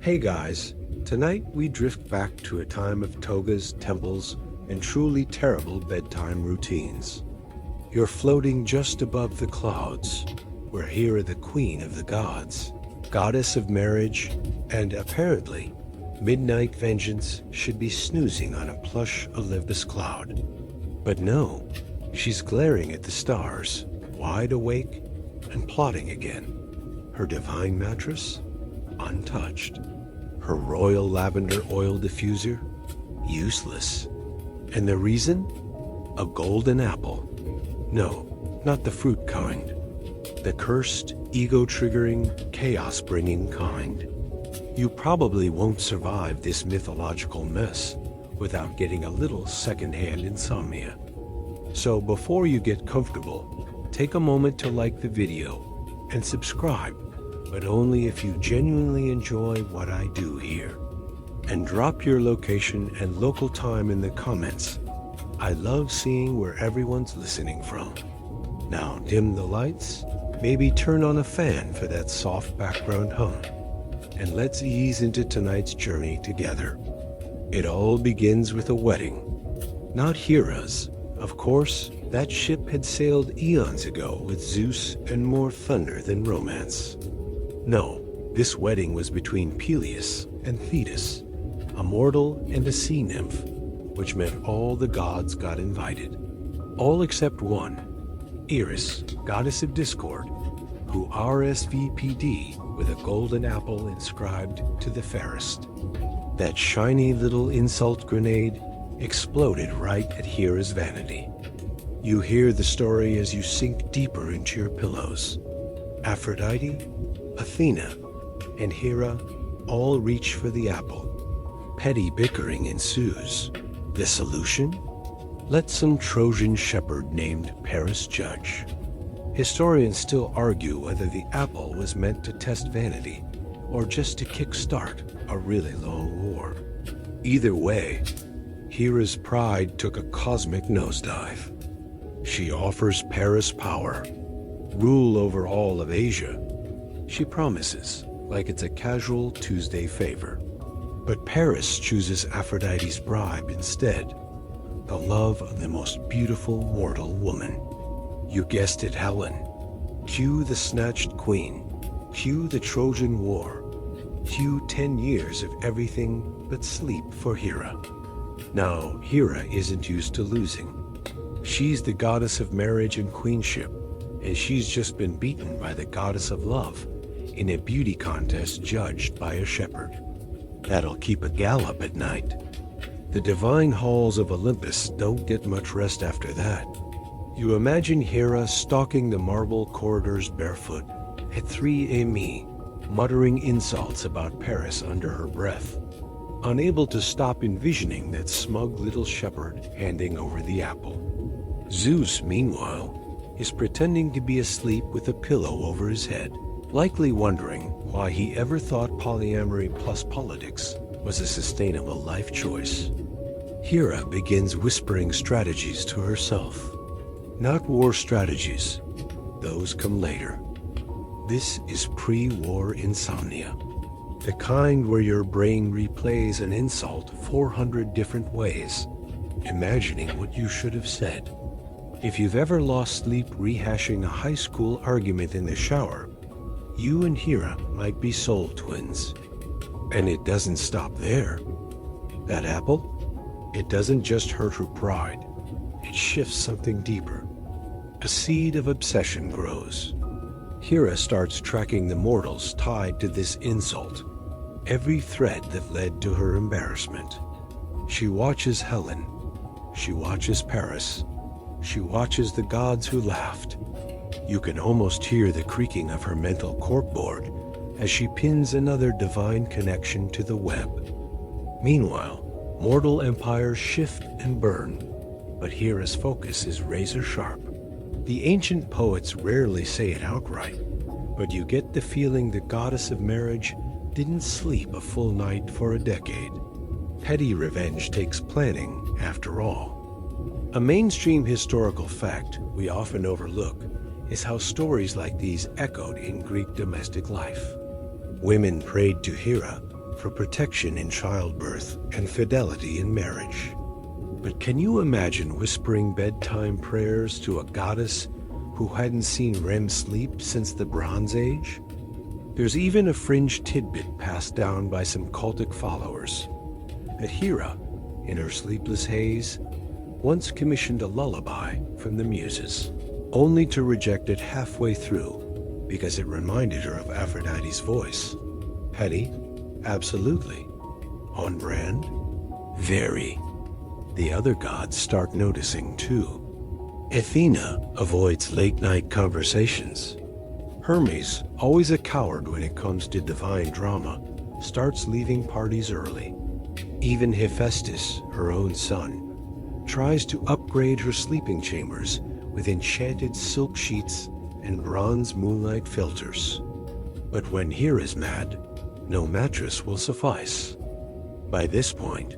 Hey guys, tonight we drift back to a time of togas, temples, and truly terrible bedtime routines. You're floating just above the clouds, where Hera, the queen of the gods, goddess of marriage, and apparently, midnight vengeance should be snoozing on a plush Olympus cloud. But no, she's glaring at the stars, wide awake and plotting again. Her divine mattress, untouched. Her royal lavender oil diffuser, useless. And the reason? A golden apple. No, not the fruit kind. The cursed, ego-triggering, chaos-bringing kind. You probably won't survive this mythological mess without getting a little secondhand insomnia. So before you get comfortable, take a moment to like the video and subscribe, but only if you genuinely enjoy what I do here. And drop your location and local time in the comments. I love seeing where everyone's listening from. Now dim the lights, maybe turn on a fan for that soft background hum. And let's ease into tonight's journey together. It all begins with a wedding. Not Hera's. Of course, that ship had sailed eons ago with Zeus and more thunder than romance. No, this wedding was between Peleus and Thetis, a mortal and a sea nymph, which meant all the gods got invited. All except one, Eris, goddess of discord, who RSVP'd with a golden apple inscribed to the fairest. That shiny little insult grenade exploded right at Hera's vanity. You hear the story as you sink deeper into your pillows. Aphrodite, Athena, and Hera all reach for the apple. Petty bickering ensues. The solution? Let some Trojan shepherd named Paris judge. Historians still argue whether the apple was meant to test vanity or just to kickstart a really long war. Either way, Hera's pride took a cosmic nosedive. She offers Paris power, rule over all of Asia. She promises, like it's a casual Tuesday favor. But Paris chooses Aphrodite's bribe instead, the love of the most beautiful mortal woman. You guessed it, Helen. Cue the snatched queen. Cue the Trojan War. Cue 10 years of everything but sleep for Hera. Now, Hera isn't used to losing. She's the goddess of marriage and queenship, and she's just been beaten by the goddess of love in a beauty contest judged by a shepherd. That'll keep a gal up at night. The divine halls of Olympus don't get much rest after that. You imagine Hera stalking the marble corridors barefoot at 3 a.m., muttering insults about Paris under her breath, unable to stop envisioning that smug little shepherd handing over the apple. Zeus, meanwhile, is pretending to be asleep with a pillow over his head, likely wondering why he ever thought polyamory plus politics was a sustainable life choice. Hera begins whispering strategies to herself. Not war strategies. Those come later. This is pre-war insomnia. The kind where your brain replays an insult 400 different ways, imagining what you should have said. If you've ever lost sleep rehashing a high school argument in the shower, you and Hera might be soul twins. And it doesn't stop there. That apple? It doesn't just hurt her pride. It shifts something deeper. A seed of obsession grows. Hera starts tracking the mortals tied to this insult. Every thread that led to her embarrassment. She watches Helen. She watches Paris. She watches the gods who laughed. You can almost hear the creaking of her mental corkboard as she pins another divine connection to the web. Meanwhile, mortal empires shift and burn, but Hera's focus is razor sharp. The ancient poets rarely say it outright, but you get the feeling the goddess of marriage didn't sleep a full night for a decade. Petty revenge takes planning, after all. A mainstream historical fact we often overlook is how stories like these echoed in Greek domestic life. Women prayed to Hera for for protection in childbirth and fidelity in marriage. But can you imagine whispering bedtime prayers to a goddess who hadn't seen REM sleep since the Bronze Age? There's even a fringe tidbit passed down by some cultic followers that Hera, in her sleepless haze, once commissioned a lullaby from the Muses, only to reject it halfway through because it reminded her of Aphrodite's voice. Petty? Absolutely. On brand? Very. The other gods start noticing too. Athena avoids late-night conversations. Hermes, always a coward when it comes to divine drama, starts leaving parties early. Even Hephaestus, her own son, tries to upgrade her sleeping chambers with enchanted silk sheets and bronze moonlight filters. But when Hera's mad, no mattress will suffice. By this point,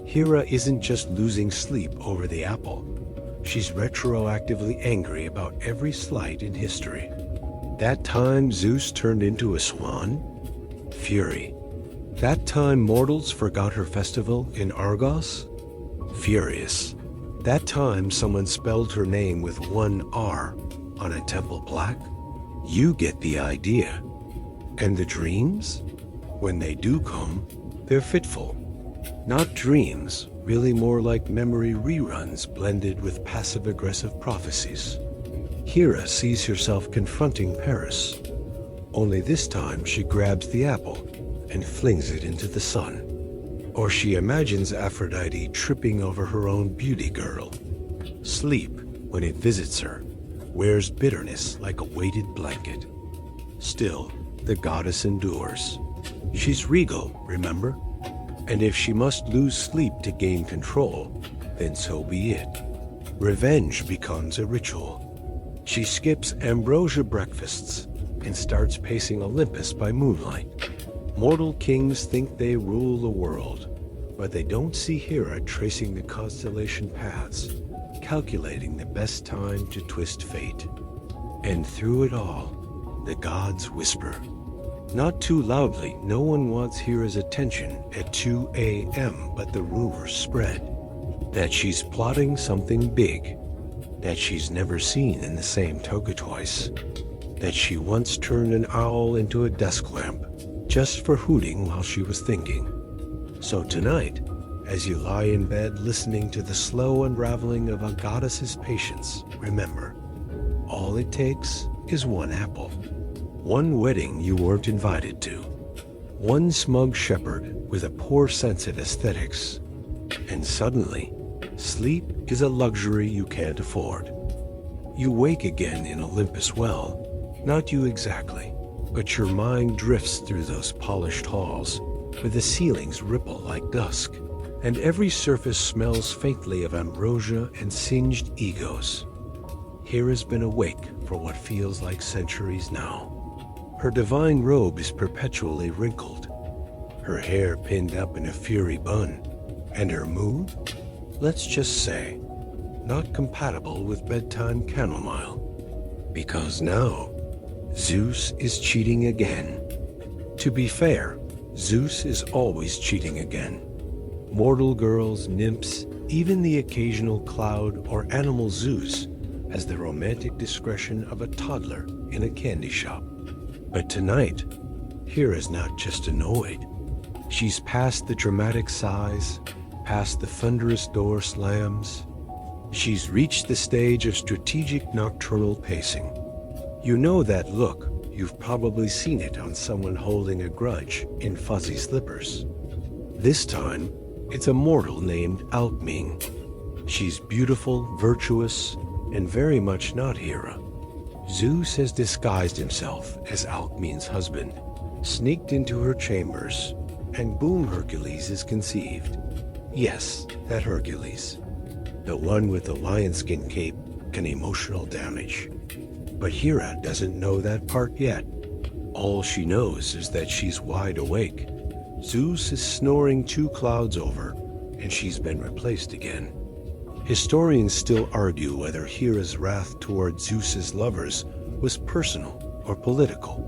Hera isn't just losing sleep over the apple. She's retroactively angry about every slight in history. That time Zeus turned into a swan? Fury. That time mortals forgot her festival in Argos? Furious. That time someone spelled her name with one R on a temple plaque? You get the idea. And the dreams? When they do come, they're fitful. Not dreams, really more like memory reruns blended with passive-aggressive prophecies. Hera sees herself confronting Paris. Only this time she grabs the apple and flings it into the sun. Or she imagines Aphrodite tripping over her own beauty girl. Sleep, when it visits her, wears bitterness like a weighted blanket. Still, the goddess endures. She's regal, remember? And if she must lose sleep to gain control, then so be it. Revenge becomes a ritual. She skips ambrosia breakfasts and starts pacing Olympus by moonlight. Mortal kings think they rule the world, but they don't see Hera tracing the constellation paths, calculating the best time to twist fate. And through it all, the gods whisper. Not too loudly, no one wants Hera's attention at 2 a.m., but the rumors spread that she's plotting something big, that she's never seen in the same toga twice, that she once turned an owl into a desk lamp just for hooting while she was thinking. So tonight, as you lie in bed listening to the slow unraveling of a goddess's patience, remember, all it takes is one apple. One wedding you weren't invited to. One smug shepherd with a poor sense of aesthetics. And suddenly, sleep is a luxury you can't afford. You wake again in Olympus well, not you exactly, but your mind drifts through those polished halls where the ceilings ripple like dusk, and every surface smells faintly of ambrosia and singed egos. Hera's been awake for what feels like centuries now. Her divine robe is perpetually wrinkled, her hair pinned up in a fury bun, and her mood, let's just say, not compatible with bedtime chamomile. Because now, Zeus is cheating again. To be fair, Zeus is always cheating again. Mortal girls, nymphs, even the occasional cloud or animal Zeus has the romantic discretion of a toddler in a candy shop. But tonight, Hera's not just annoyed. She's past the dramatic sighs, past the thunderous door slams. She's reached the stage of strategic nocturnal pacing. You know that look. You've probably seen it on someone holding a grudge in fuzzy slippers. This time, it's a mortal named Alcmene. She's beautiful, virtuous, and very much not Hera. Zeus has disguised himself as Alcmene's husband, sneaked into her chambers, and boom, Hercules is conceived. Yes, that Hercules. The one with the lion-skin cape and emotional damage. But Hera doesn't know that part yet. All she knows is that she's wide awake. Zeus is snoring 2 clouds over, and she's been replaced again. Historians still argue whether Hera's wrath toward Zeus's lovers was personal or political.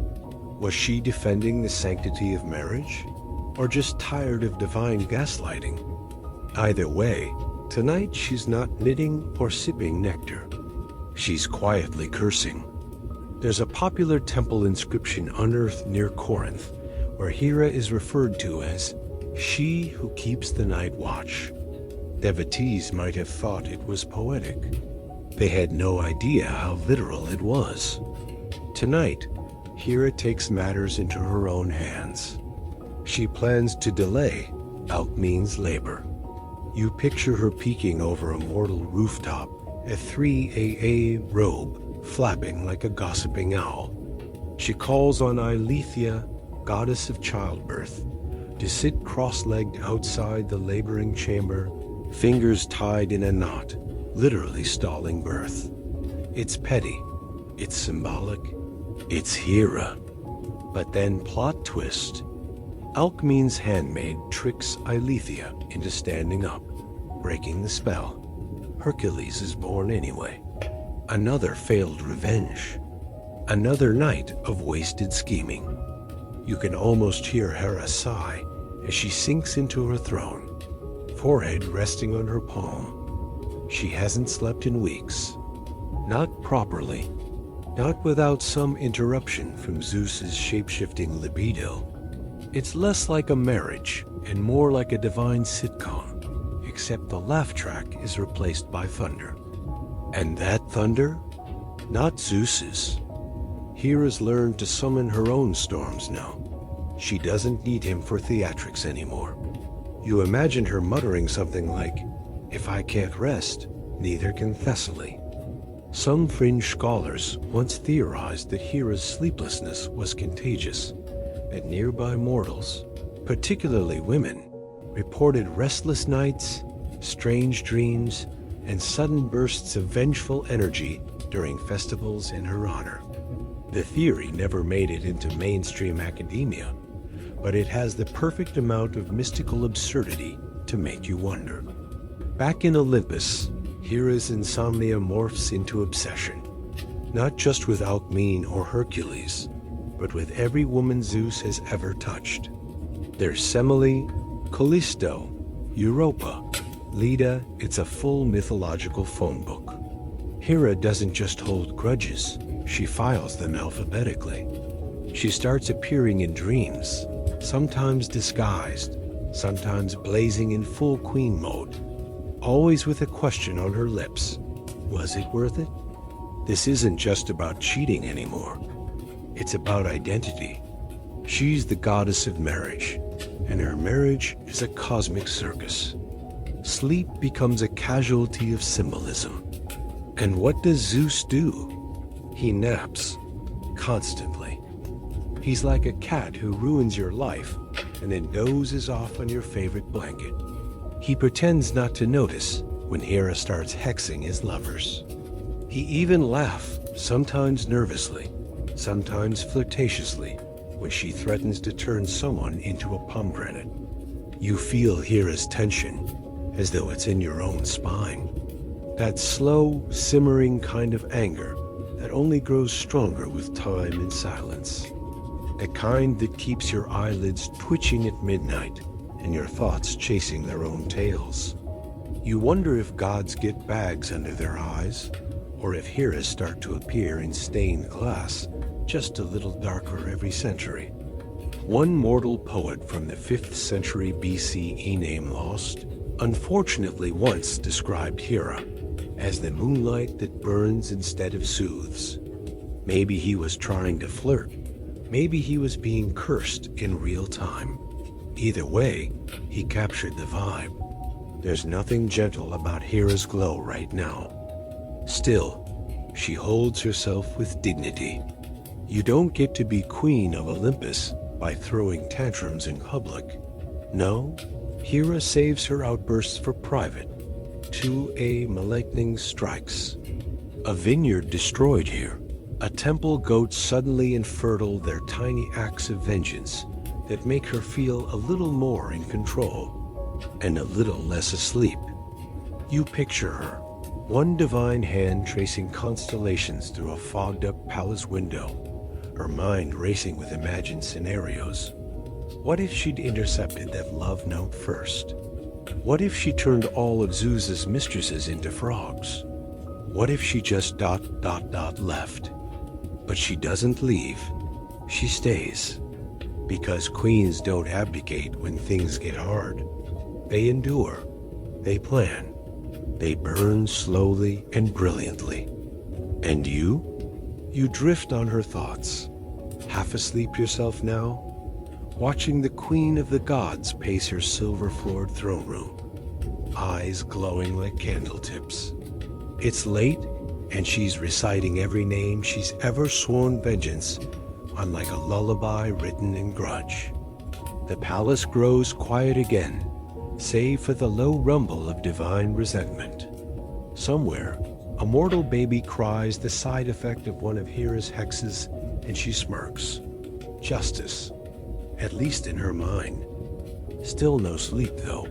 Was she defending the sanctity of marriage? or just tired of divine gaslighting. Either way, tonight she's not knitting or sipping nectar. She's quietly cursing. There's a popular temple inscription unearthed near Corinth where Hera is referred to as she who keeps the night watch. Devotees might have thought it was poetic. They had no idea how literal it was. Tonight, Hera takes matters into her own hands. She plans to delay Alkmene's labor. You picture her peeking over a mortal rooftop, a 3 robe flapping like a gossiping owl. She calls on Eileithyia, goddess of childbirth, to sit cross-legged outside the laboring chamber, fingers tied in a knot, literally stalling birth. It's petty, it's symbolic, it's Hera. But then plot twist. Alkmene's handmaid tricks Eileithyia into standing up, breaking the spell. Hercules is born anyway. Another failed revenge. Another night of wasted scheming. You can almost hear Hera sigh as she sinks into her throne, forehead resting on her palm. She hasn't slept in weeks. Not properly. Not without some interruption from Zeus's shape-shifting libido. It's less like a marriage and more like a divine sitcom, except the laugh track is replaced by thunder. And that thunder? Not Zeus's. Hera's learned to summon her own storms now. She doesn't need him for theatrics anymore. You imagine her muttering something like, "If I can't rest, neither can Thessaly." Some fringe scholars once theorized that Hera's sleeplessness was contagious, that nearby mortals, particularly women, reported restless nights, strange dreams, and sudden bursts of vengeful energy during festivals in her honor. The theory never made it into mainstream academia, but it has the perfect amount of mystical absurdity to make you wonder. Back in Olympus, Hera's insomnia morphs into obsession, not just with Alkmene or Hercules, but with every woman Zeus has ever touched. There's Semele, Callisto, Europa, Leda. It's a full mythological phone book. Hera doesn't just hold grudges, she files them alphabetically. She starts appearing in dreams, sometimes disguised, sometimes blazing in full queen mode, always with a question on her lips. Was it worth it? This isn't just about cheating anymore. It's about identity. She's the goddess of marriage, and her marriage is a cosmic circus. Sleep becomes a casualty of symbolism. And what does Zeus do? He naps, constantly. He's like a cat who ruins your life and then dozes off on your favorite blanket. He pretends not to notice when Hera starts hexing his lovers. He even laughs, sometimes nervously, sometimes flirtatiously, when she threatens to turn someone into a pomegranate. You feel Hera's tension, as though it's in your own spine. That slow, simmering kind of anger that only grows stronger with time and silence. The kind that keeps your eyelids twitching at midnight and your thoughts chasing their own tails. You wonder if gods get bags under their eyes, or if heroes start to appear in stained glass, just a little darker every century. One mortal poet from the 5th century BCE, name lost, unfortunately once described Hera as the moonlight that burns instead of soothes. Maybe he was trying to flirt. Maybe he was being cursed in real time. Either way, he captured the vibe. There's nothing gentle about Hera's glow right now. Still, she holds herself with dignity. You don't get to be queen of Olympus by throwing tantrums in public. No, Hera saves her outbursts for private. 2 lightning strikes. A vineyard destroyed here. A temple goat suddenly infertile their tiny acts of vengeance that make her feel a little more in control and a little less asleep. You picture her, one divine hand tracing constellations through a fogged-up palace window, her mind racing with imagined scenarios. What if she'd intercepted that love note first? What if she turned all of Zeus's mistresses into frogs? What if she just left? But she doesn't leave. She stays. Because queens don't abdicate when things get hard. They endure. They plan. They burn slowly and brilliantly. And you? You drift on her thoughts. Half asleep yourself now? Watching the queen of the gods pace her silver-floored throne room. Eyes glowing like candle tips. It's late, and she's reciting every name she's ever sworn vengeance on like a lullaby written in grudge. The palace grows quiet again, save for the low rumble of divine resentment. Somewhere, a mortal baby cries the side effect of one of Hera's hexes, and she smirks. Justice, at least in her mind. Still no sleep, though.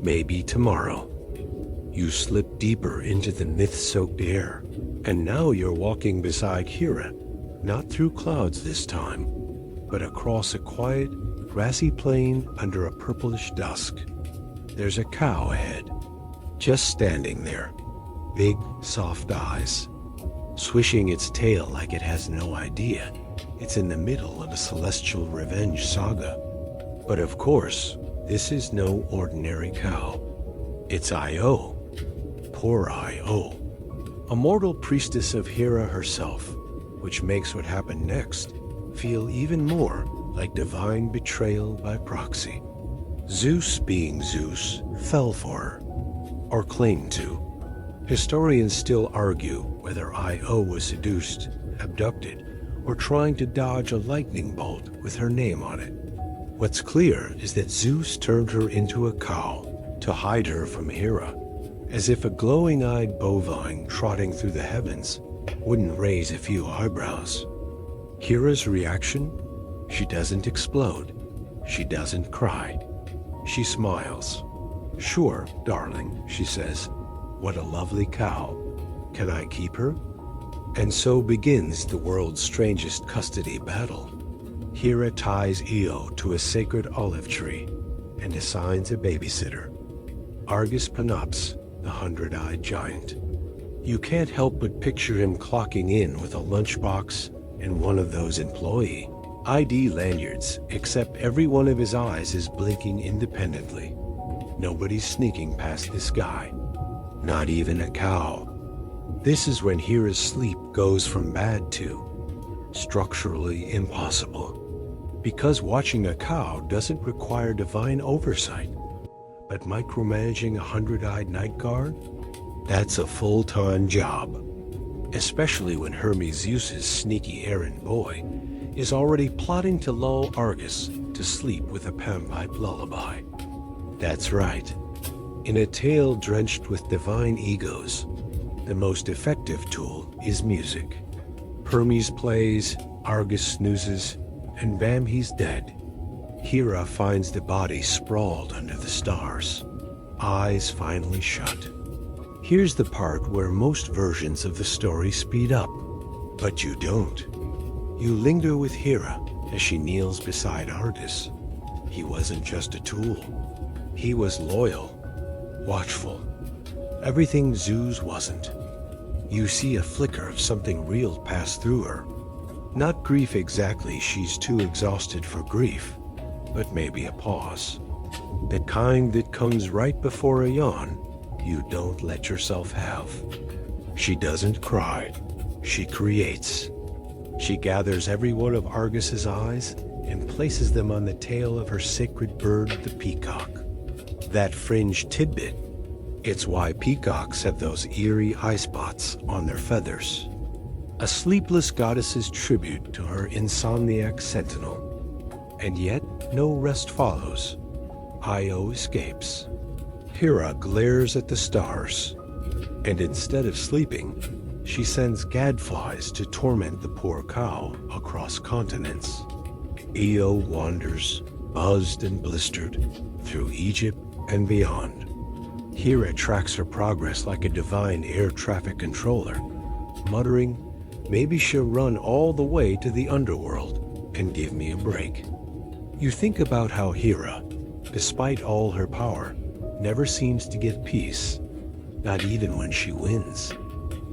Maybe tomorrow. You slip deeper into the myth-soaked air, and now you're walking beside Hera, not through clouds this time, but across a quiet, grassy plain under a purplish dusk. There's a cow ahead, just standing there, big, soft eyes, swishing its tail like it has no idea it's in the middle of a celestial revenge saga. But of course, this is no ordinary cow. It's Io. Poor Io. A mortal priestess of Hera herself, which makes what happened next feel even more like divine betrayal by proxy. Zeus, being Zeus, fell for her, or claimed to. Historians still argue whether Io was seduced, abducted, or trying to dodge a lightning bolt with her name on it. What's clear is that Zeus turned her into a cow to hide her from Hera, as if a glowing-eyed bovine trotting through the heavens wouldn't raise a few eyebrows. Hera's reaction? She doesn't explode. She doesn't cry. She smiles. "Sure, darling," she says. "What a lovely cow. Can I keep her?" And so begins the world's strangest custody battle. Hera ties Io to a sacred olive tree and assigns a babysitter. Argus Panops, the 100-eyed giant. You can't help but picture him clocking in with a lunchbox and one of those employee ID lanyards, except every one of his eyes is blinking independently. Nobody's sneaking past this guy. Not even a cow. This is when Hera's sleep goes from bad to structurally impossible. Because watching a cow doesn't require divine oversight, but micromanaging a 100-eyed night guard? That's a full-time job. Especially when Hermes Zeus's sneaky errand boy is already plotting to lull Argus to sleep with a panpipe lullaby. That's right. In a tale drenched with divine egos, the most effective tool is music. Hermes plays, Argus snoozes, and bam, he's dead. Hera finds the body sprawled under the stars, eyes finally shut. Here's the part where most versions of the story speed up, but you don't. You linger with Hera as she kneels beside Argus. He wasn't just a tool. He was loyal, watchful. Everything Zeus wasn't. You see a flicker of something real pass through her. Not grief exactly, she's too exhausted for grief, but maybe a pause. The kind that comes right before a yawn you don't let yourself have. She doesn't cry. She creates. She gathers every one of Argus's eyes and places them on the tail of her sacred bird, the peacock. That fringe tidbit, it's why peacocks have those eerie eye spots on their feathers. A sleepless goddess's tribute to her insomniac sentinel. And yet, no rest follows. Io escapes. Hera glares at the stars, and instead of sleeping, she sends gadflies to torment the poor cow across continents. Io wanders, buzzed and blistered, through Egypt and beyond. Hera tracks her progress like a divine air traffic controller, muttering, maybe she'll run all the way to the underworld and give me a break. You think about how Hera, despite all her power, never seems to get peace, not even when she wins,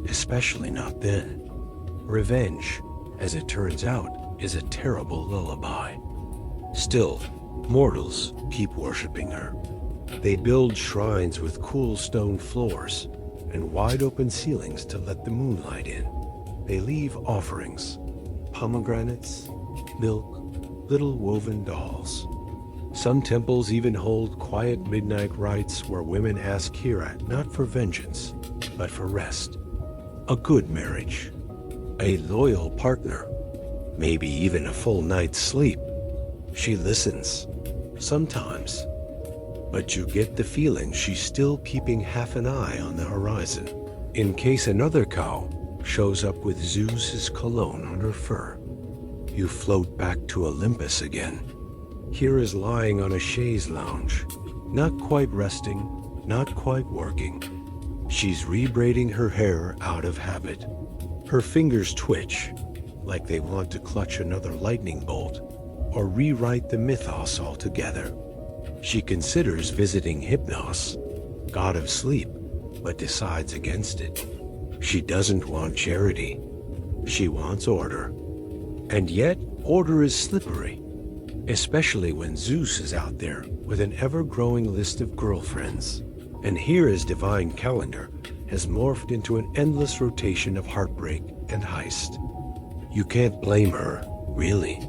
especially not then. Revenge, as it turns out, is a terrible lullaby. Still, mortals keep worshipping her. They build shrines with cool stone floors and wide-open ceilings to let the moonlight in. They leave offerings, pomegranates, milk, little woven dolls. Some temples even hold quiet midnight rites where women ask Hera not for vengeance, but for rest. A good marriage, a loyal partner, maybe even a full night's sleep. She listens, sometimes, but you get the feeling she's still keeping half an eye on the horizon, in case another cow shows up with Zeus's cologne on her fur. You float back to Olympus again. Hera's lying on a chaise lounge, not quite resting, not quite working. She's rebraiding her hair out of habit. Her fingers twitch, like they want to clutch another lightning bolt, or rewrite the mythos altogether. She considers visiting Hypnos, god of sleep, but decides against it. She doesn't want charity. She wants order. And yet, order is slippery, especially when Zeus is out there with an ever-growing list of girlfriends. And Hera's divine calendar has morphed into an endless rotation of heartbreak and heist. You can't blame her, really.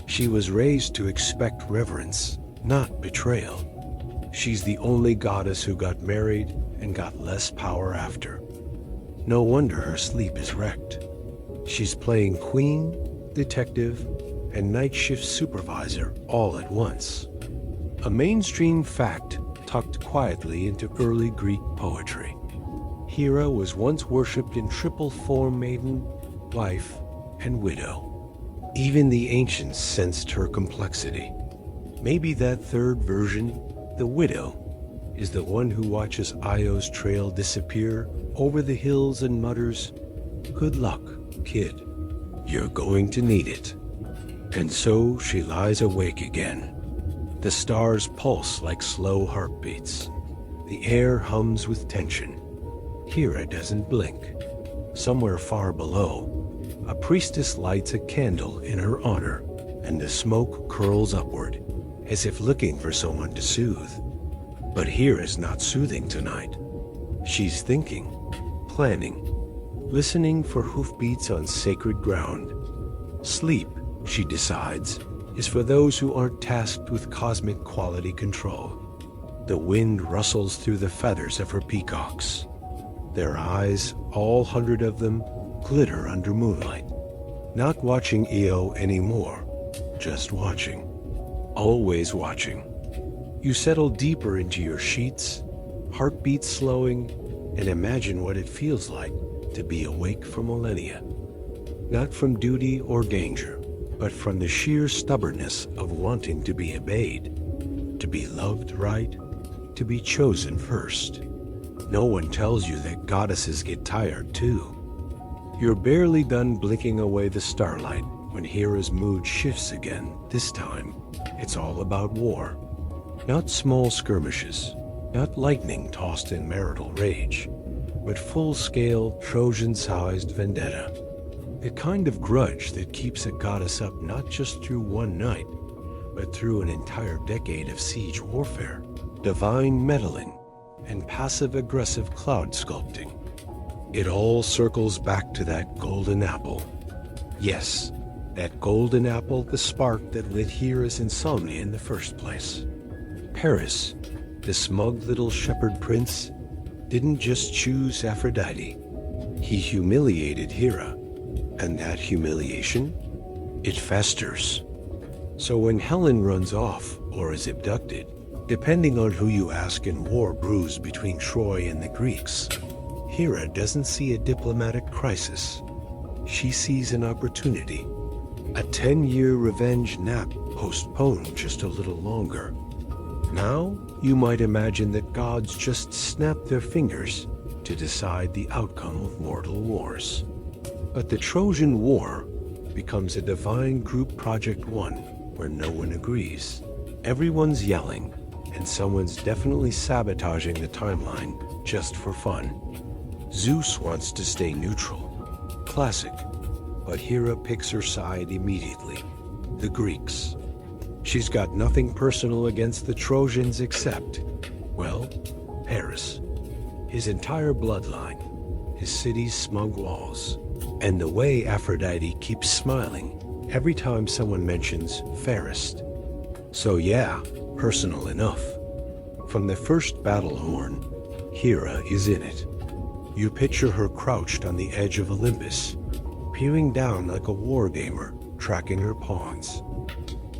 She was raised to expect reverence, not betrayal. She's the only goddess who got married and got less power after. No wonder her sleep is wrecked. She's playing queen, detective, and night shift supervisor all at once. A mainstream fact tucked quietly into early Greek poetry. Hera was once worshipped in triple form: maiden, wife, and widow. Even the ancients sensed her complexity. Maybe that third version, the widow, is the one who watches Io's trail disappear over the hills and mutters, "Good luck, kid. You're going to need it." And so she lies awake again. The stars pulse like slow heartbeats. The air hums with tension. Hera doesn't blink. Somewhere far below, a priestess lights a candle in her honor, and the smoke curls upward, as if looking for someone to soothe. But Hera's not soothing tonight. She's thinking, planning, listening for hoofbeats on sacred ground. Sleep, she decides, is for those who aren't tasked with cosmic quality control. The wind rustles through the feathers of her peacocks. Their eyes, all 100 of them, glitter under moonlight. Not watching Io anymore, just watching. Always watching. You settle deeper into your sheets, heartbeats slowing, and imagine what it feels like to be awake for millennia. Not from duty or danger, but from the sheer stubbornness of wanting to be obeyed, to be loved right, to be chosen first. No one tells you that goddesses get tired too. You're barely done blinking away the starlight when Hera's mood shifts again. This time, it's all about war. Not small skirmishes, not lightning tossed in marital rage, but full-scale, Trojan-sized vendetta. The kind of grudge that keeps a goddess up not just through one night, but through an entire decade of siege warfare, divine meddling, and passive-aggressive cloud sculpting. It all circles back to that golden apple. Yes, that golden apple, the spark that lit Hera's insomnia in the first place. Paris, the smug little shepherd prince, didn't just choose Aphrodite. He humiliated Hera, and that humiliation, it festers. So when Helen runs off or is abducted, depending on who you ask in war brews between Troy and the Greeks, Hera doesn't see a diplomatic crisis. She sees an opportunity. A 10-year revenge nap postponed just a little longer. Now, you might imagine that gods just snap their fingers to decide the outcome of mortal wars. But the Trojan War becomes a divine group project won where no one agrees. Everyone's yelling, and someone's definitely sabotaging the timeline just for fun. Zeus wants to stay neutral. Classic. But Hera picks her side immediately. The Greeks. She's got nothing personal against the Trojans except, well, Paris. His entire bloodline, his city's smug walls, and the way Aphrodite keeps smiling every time someone mentions fairest. So yeah, personal enough. From the first battle horn, Hera is in it. You picture her crouched on the edge of Olympus, peering down like a wargamer, tracking her pawns.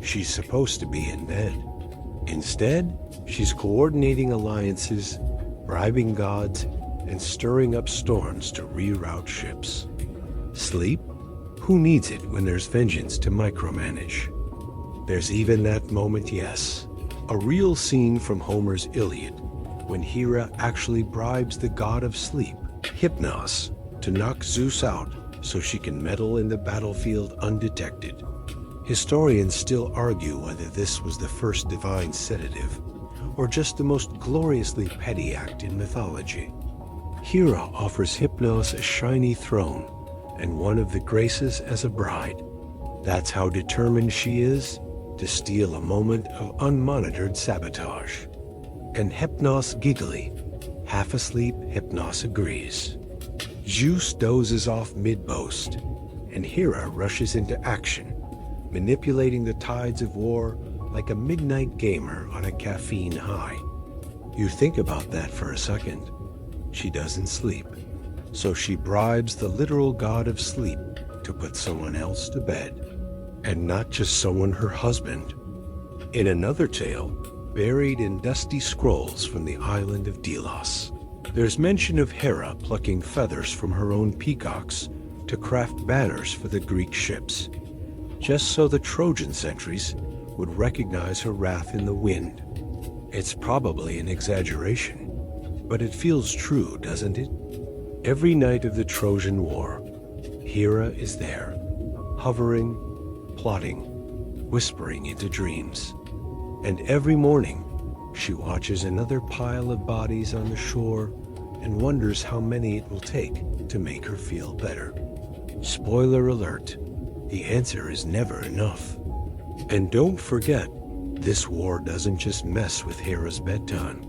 She's supposed to be in bed. Instead, she's coordinating alliances, bribing gods, and stirring up storms to reroute ships. Sleep? Who needs it when there's vengeance to micromanage? There's even that moment, yes, a real scene from Homer's Iliad, when Hera actually bribes the god of sleep, Hypnos, to knock Zeus out so she can meddle in the battlefield undetected. Historians still argue whether this was the first divine sedative, or just the most gloriously petty act in mythology. Hera offers Hypnos a shiny throne, and one of the Graces as a bride. That's how determined she is to steal a moment of unmonitored sabotage. And Hypnos giggly. Half asleep, Hypnos agrees. Zeus dozes off mid-boast, and Hera rushes into action, manipulating the tides of war like a midnight gamer on a caffeine high. You think about that for a second. She doesn't sleep, so she bribes the literal god of sleep to put someone else to bed, and not just someone her husband. In another tale, buried in dusty scrolls from the island of Delos, there's mention of Hera plucking feathers from her own peacocks to craft banners for the Greek ships, just so the Trojan sentries would recognize her wrath in the wind. It's probably an exaggeration, but it feels true, doesn't it? Every night of the Trojan War, Hera is there, hovering, plotting, whispering into dreams. And every morning, she watches another pile of bodies on the shore and wonders how many it will take to make her feel better. Spoiler alert, the answer is never enough. And don't forget, this war doesn't just mess with Hera's bedtime.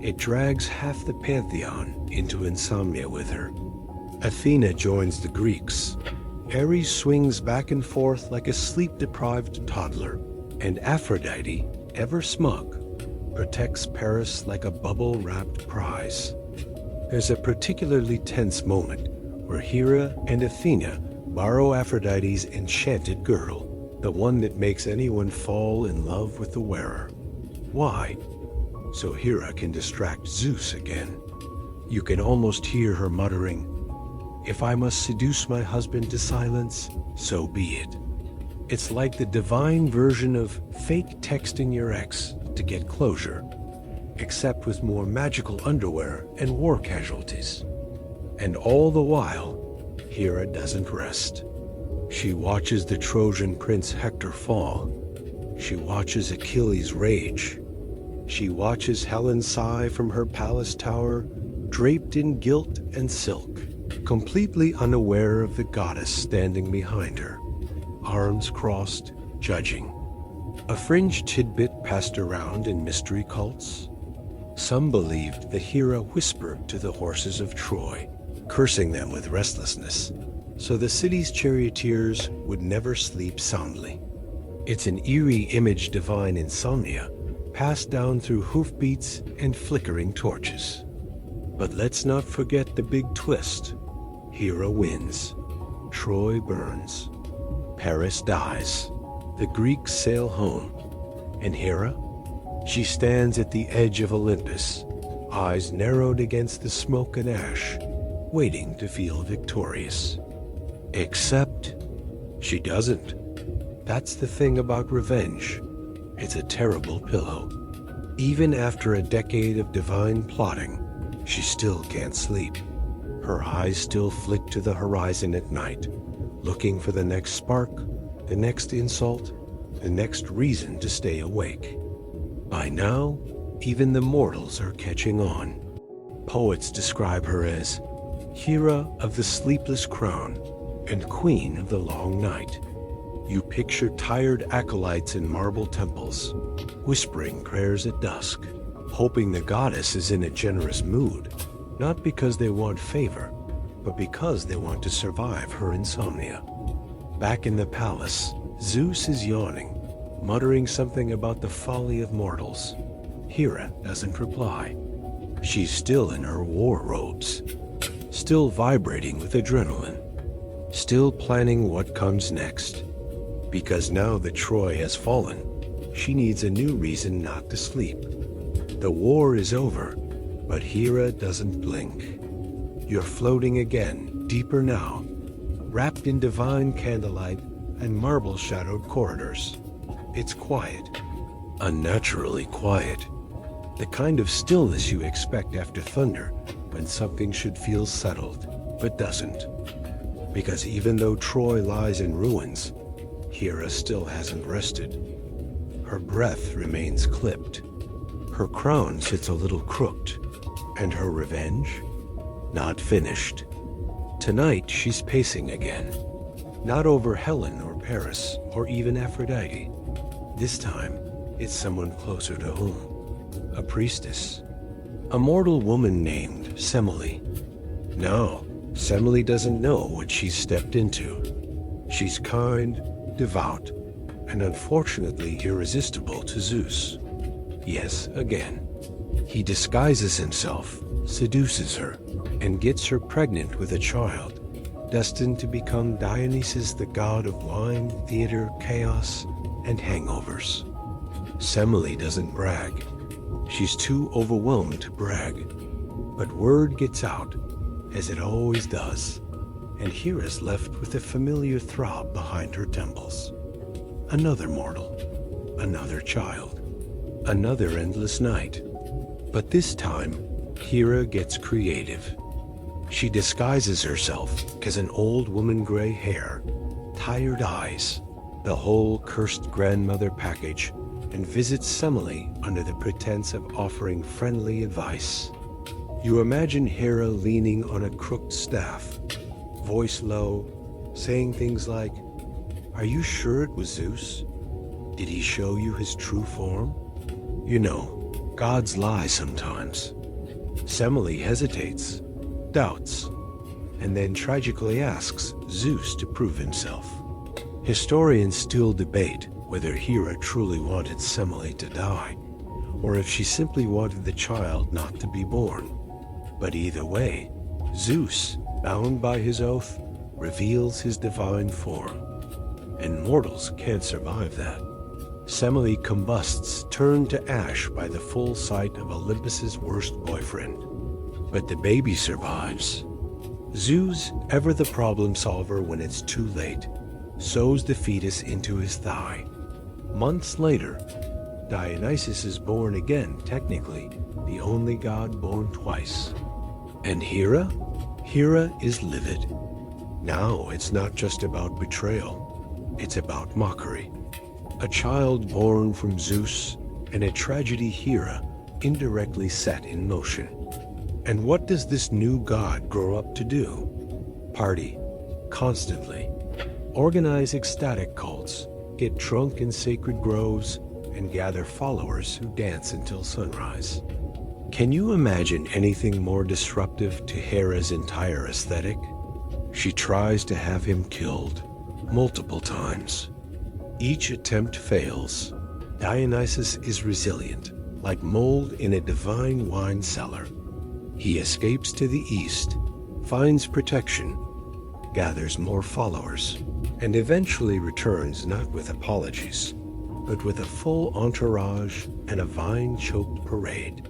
It drags half the pantheon into Insomnia with her. Athena joins the Greeks. Ares swings back and forth like a sleep-deprived toddler. And Aphrodite, ever smug, protects Paris like a bubble-wrapped prize. There's a particularly tense moment where Hera and Athena borrow Aphrodite's enchanted girl, the one that makes anyone fall in love with the wearer. Why? So Hera can distract Zeus again. You can almost hear her muttering, "If I must seduce my husband to silence, so be it." It's like the divine version of fake texting your ex to get closure, except with more magical underwear and war casualties. And all the while, Hera doesn't rest. She watches the Trojan prince Hector fall. She watches Achilles rage. She watches Helen sigh from her palace tower, draped in gilt and silk, completely unaware of the goddess standing behind her, arms crossed, judging. A fringe tidbit passed around in mystery cults. Some believed that Hera whispered to the horses of Troy, cursing them with restlessness, so the city's charioteers would never sleep soundly. It's an eerie image divine insomnia, passed down through hoofbeats and flickering torches. But let's not forget the big twist. Hera wins. Troy burns. Paris dies. The Greeks sail home. And Hera? She stands at the edge of Olympus, eyes narrowed against the smoke and ash, waiting to feel victorious. Except she doesn't. That's the thing about revenge. It's a terrible pillow. Even after a decade of divine plotting, she still can't sleep. Her eyes still flick to the horizon at night, looking for the next spark, the next insult, the next reason to stay awake. By now, even the mortals are catching on. Poets describe her as Hera of the sleepless crown and queen of the long night. You picture tired acolytes in marble temples, whispering prayers at dusk, hoping the goddess is in a generous mood, not because they want favor, but because they want to survive her insomnia. Back in the palace, Zeus is yawning, muttering something about the folly of mortals. Hera doesn't reply. She's still in her war robes, still vibrating with adrenaline, still planning what comes next. Because now that Troy has fallen, she needs a new reason not to sleep. The war is over, but Hera doesn't blink. You're floating again, deeper now, wrapped in divine candlelight and marble-shadowed corridors. It's quiet, unnaturally quiet. The kind of stillness you expect after thunder when something should feel settled, but doesn't. Because even though Troy lies in ruins, Hera still hasn't rested. Her breath remains clipped. Her crown sits a little crooked. And her revenge? Not finished. Tonight she's pacing again. Not over Helen or Paris or even Aphrodite. This time, it's someone closer to home. A priestess. A mortal woman named Semele. No, Semele doesn't know what she's stepped into. She's kind, devout, and unfortunately irresistible to Zeus. Yes, again. He disguises himself, seduces her, and gets her pregnant with a child, destined to become Dionysus, the god of wine, theater, chaos, and hangovers. Semele doesn't brag. She's too overwhelmed to brag. But word gets out, as it always does, and Hera's left with a familiar throb behind her temples. Another mortal, another child, another endless night. But this time, Hera gets creative. She disguises herself as an old woman, gray hair, tired eyes, the whole cursed grandmother package, and visits Semele under the pretense of offering friendly advice. You imagine Hera leaning on a crooked staff, voice low, saying things like, "Are you sure it was Zeus? Did he show you his true form?" You know, gods lie sometimes. Semele hesitates, doubts, and then tragically asks Zeus to prove himself. Historians still debate whether Hera truly wanted Semele to die, or if she simply wanted the child not to be born. But either way, Zeus, bound by his oath, reveals his divine form. And mortals can't survive that. Semele combusts, turned to ash by the full sight of Olympus's worst boyfriend. But the baby survives. Zeus, ever the problem solver when it's too late, sews the fetus into his thigh. Months later, Dionysus is born again, technically, the only god born twice. And Hera? Hera is livid. Now it's not just about betrayal, it's about mockery. A child born from Zeus and a tragedy Hera indirectly set in motion. And what does this new god grow up to do? Party, constantly. Organize ecstatic cults, get drunk in sacred groves, and gather followers who dance until sunrise. Can you imagine anything more disruptive to Hera's entire aesthetic? She tries to have him killed, multiple times. Each attempt fails. Dionysus is resilient, like mold in a divine wine cellar. He escapes to the east, finds protection, gathers more followers, and eventually returns not with apologies, but with a full entourage and a vine-choked parade.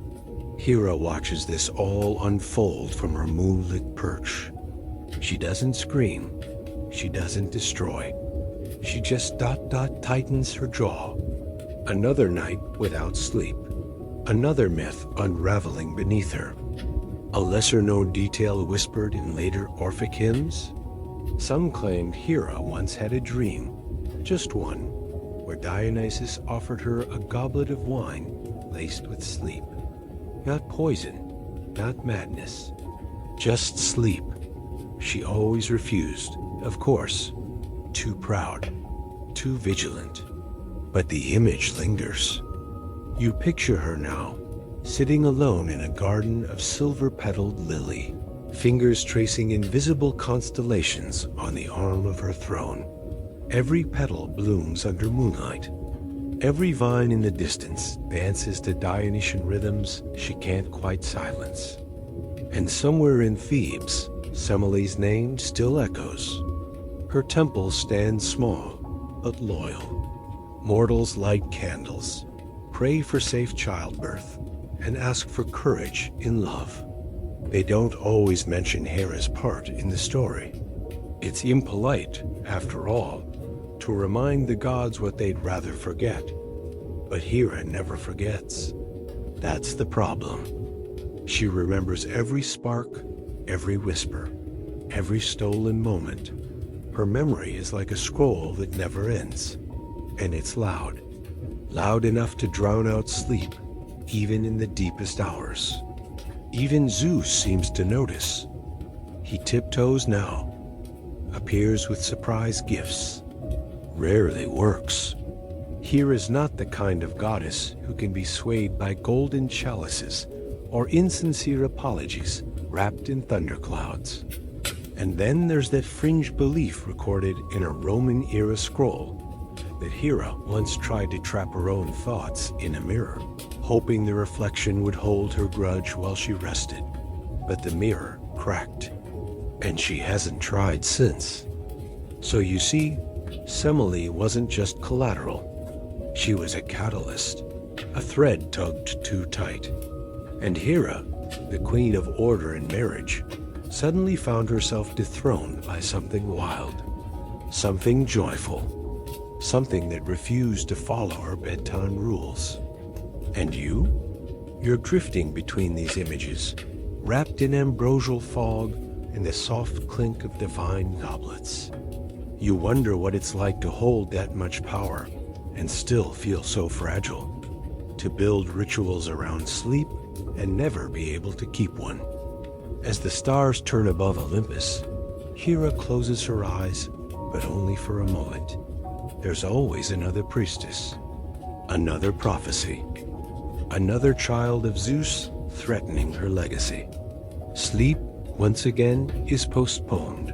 Hera watches this all unfold from her moonlit perch. She doesn't scream, she doesn't destroy. She just tightens her jaw. Another night without sleep. Another myth unraveling beneath her. A lesser-known detail whispered in later Orphic hymns? Some claimed Hera once had a dream, just one, where Dionysus offered her a goblet of wine laced with sleep. Not poison, not madness, just sleep. She always refused, of course. Too proud, too vigilant. But the image lingers. You picture her now, sitting alone in a garden of silver-petaled lily, fingers tracing invisible constellations on the arm of her throne. Every petal blooms under moonlight. Every vine in the distance dances to Dionysian rhythms she can't quite silence. And somewhere in Thebes, Semele's name still echoes. Her temple stands small, but loyal. Mortals light candles, pray for safe childbirth, and ask for courage in love. They don't always mention Hera's part in the story. It's impolite, after all, to remind the gods what they'd rather forget. But Hera never forgets. That's the problem. She remembers every spark, every whisper, every stolen moment. Her memory is like a scroll that never ends. And it's loud. Loud enough to drown out sleep, even in the deepest hours. Even Zeus seems to notice. He tiptoes now, appears with surprise gifts. Rarely works. Hera's not the kind of goddess who can be swayed by golden chalices or insincere apologies wrapped in thunderclouds. And then there's that fringe belief recorded in a Roman-era scroll that Hera once tried to trap her own thoughts in a mirror, hoping the reflection would hold her grudge while she rested. But the mirror cracked, and she hasn't tried since. So you see, Semele wasn't just collateral. She was a catalyst, a thread tugged too tight. And Hera, the queen of order and marriage, suddenly found herself dethroned by something wild, something joyful, something that refused to follow her bedtime rules. And you? You're drifting between these images, wrapped in ambrosial fog and the soft clink of divine goblets. You wonder what it's like to hold that much power and still feel so fragile, to build rituals around sleep and never be able to keep one. As the stars turn above Olympus, Hera closes her eyes, but only for a moment. There's always another priestess, another prophecy, another child of Zeus threatening her legacy. Sleep, once again, is postponed.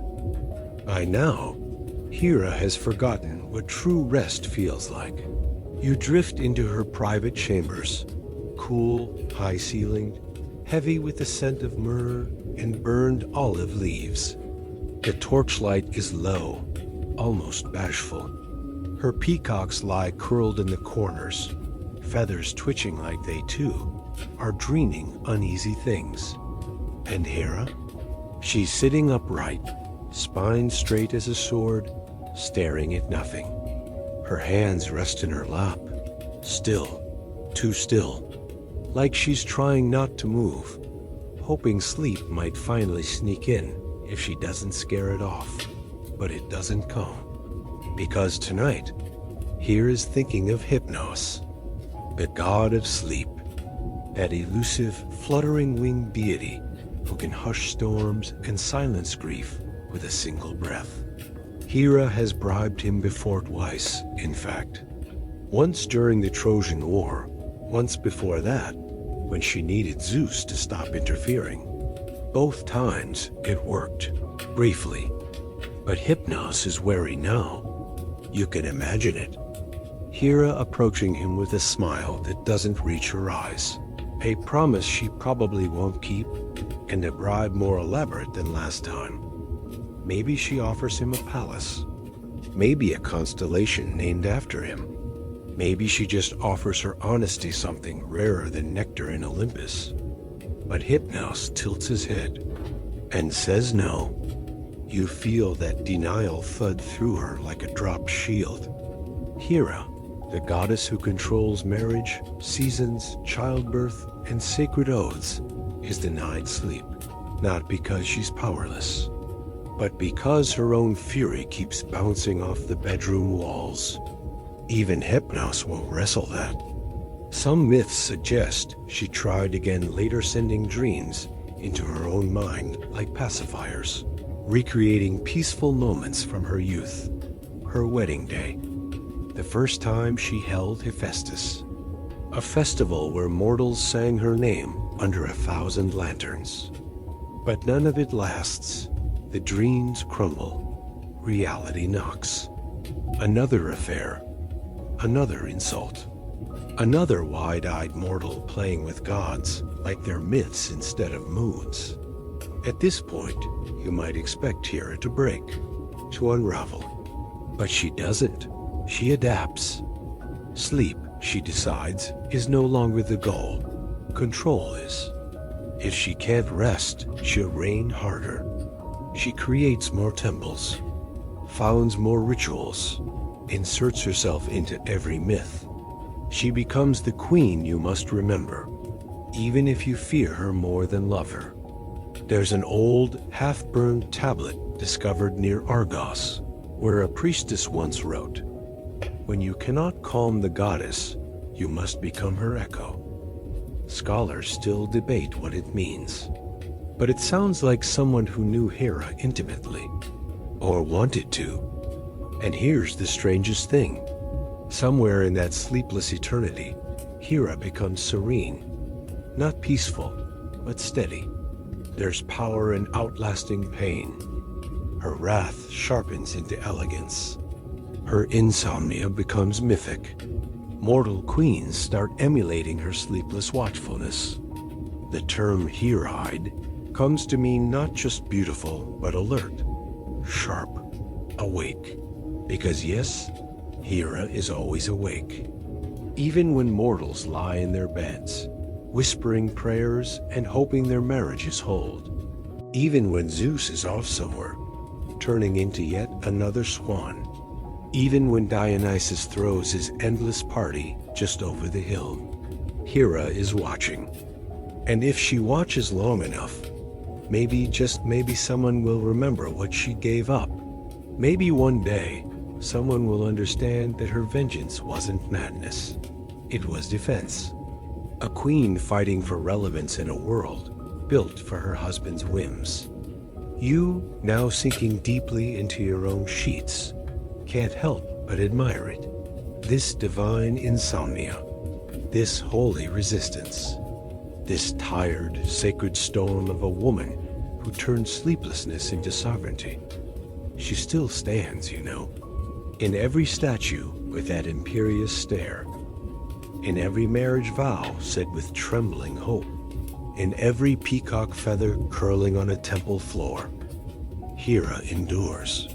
By now, Hera has forgotten what true rest feels like. You drift into her private chambers, cool, high-ceilinged, heavy with the scent of myrrh and burned olive leaves. The torchlight is low, almost bashful. Her peacocks lie curled in the corners, feathers twitching like they, too, are dreaming uneasy things. And Hera? She's sitting upright, spine straight as a sword, staring at nothing. Her hands rest in her lap, still, too still, like she's trying not to move, hoping sleep might finally sneak in if she doesn't scare it off. But it doesn't come. Because tonight, Hera's thinking of Hypnos, the god of sleep, that elusive, fluttering-winged deity who can hush storms and silence grief with a single breath. Hera has bribed him before twice, in fact. Once during the Trojan War, once before that, when she needed Zeus to stop interfering. Both times it worked, briefly. But Hypnos is wary now. You can imagine it. Hera approaching him with a smile that doesn't reach her eyes. A promise she probably won't keep, and a bribe more elaborate than last time. Maybe she offers him a palace. Maybe a constellation named after him. Maybe she just offers her honesty something rarer than nectar in Olympus. But Hypnos tilts his head and says no. You feel that denial thud through her like a dropped shield. Hera, the goddess who controls marriage, seasons, childbirth, and sacred oaths, is denied sleep, not because she's powerless, but because her own fury keeps bouncing off the bedroom walls. Even Hypnos won't wrestle that. Some myths suggest she tried again, later sending dreams into her own mind like pacifiers, recreating peaceful moments from her youth. Her wedding day, the first time she held Hephaestus, a festival where mortals sang her name under 1,000 lanterns. But none of it lasts. The dreams crumble. Reality knocks. Another affair. Another insult. Another wide-eyed mortal playing with gods like they're myths instead of moods. At this point, you might expect Hera to break, to unravel. But she doesn't. She adapts. Sleep, she decides, is no longer the goal. Control is. If she can't rest, she'll rain harder. She creates more temples, founds more rituals, inserts herself into every myth. She becomes the queen you must remember, even if you fear her more than love her. There's an old, half-burned tablet discovered near Argos, where a priestess once wrote, "When you cannot calm the goddess, you must become her echo." Scholars still debate what it means, but it sounds like someone who knew Hera intimately, or wanted to. And here's the strangest thing. Somewhere in that sleepless eternity, Hera becomes serene, not peaceful, but steady. There's power in outlasting pain. Her wrath sharpens into elegance. Her insomnia becomes mythic. Mortal queens start emulating her sleepless watchfulness. The term hero-eyed comes to mean not just beautiful, but alert, sharp, awake. Because yes, Hera is always awake. Even when mortals lie in their beds, whispering prayers and hoping their marriages hold. Even when Zeus is off somewhere, turning into yet another swan. Even when Dionysus throws his endless party just over the hill, Hera is watching. And if she watches long enough, maybe, just maybe, someone will remember what she gave up. Maybe one day, someone will understand that her vengeance wasn't madness. It was defense. A queen fighting for relevance in a world built for her husband's whims. You, now sinking deeply into your own sheets, can't help but admire it. This divine insomnia, this holy resistance, this tired, sacred storm of a woman who turned sleeplessness into sovereignty. She still stands, you know, in every statue with that imperious stare, in every marriage vow said with trembling hope, in every peacock feather curling on a temple floor. Hera endures,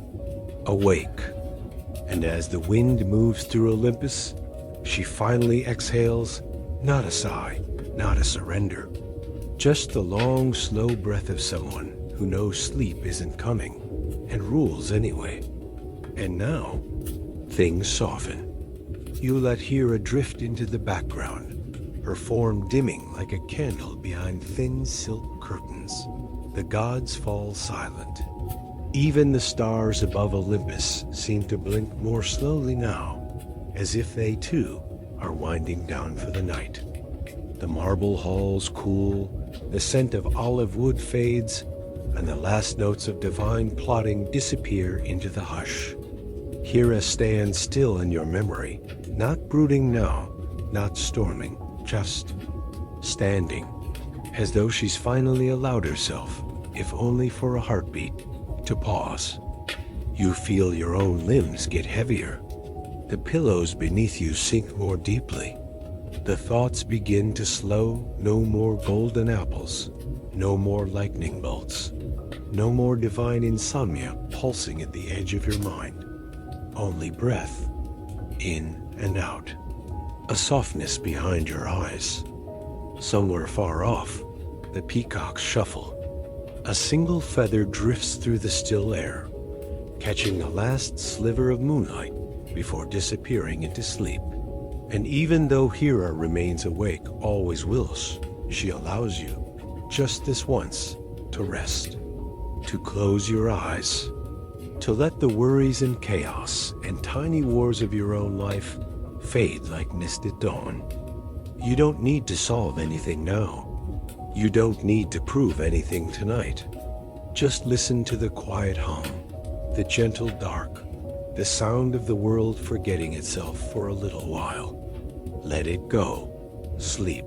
awake. And as the wind moves through Olympus, she finally exhales, not a sigh, not a surrender, just the long, slow breath of someone who knows sleep isn't coming and rules anyway. And now, things soften. You let Hera drift into the background, her form dimming like a candle behind thin silk curtains. The gods fall silent. Even the stars above Olympus seem to blink more slowly now, as if they too are winding down for the night. The marble halls cool, the scent of olive wood fades, and the last notes of divine plotting disappear into the hush. Hera stands still in your memory, not brooding now, not storming, just standing, as though she's finally allowed herself, if only for a heartbeat, to pause. You feel your own limbs get heavier. The pillows beneath you sink more deeply. The thoughts begin to slow. No more golden apples, no more lightning bolts, no more divine insomnia pulsing at the edge of your mind. Only breath, in and out. A softness behind your eyes. Somewhere far off, the peacocks shuffle. A single feather drifts through the still air, catching the last sliver of moonlight before disappearing into sleep. And even though Hera remains awake, always wills, she allows you, just this once, to rest, to close your eyes, to let the worries and chaos and tiny wars of your own life fade like mist at dawn. You don't need to solve anything now. You don't need to prove anything tonight. Just listen to the quiet hum, the gentle dark, the sound of the world forgetting itself for a little while. Let it go. Sleep.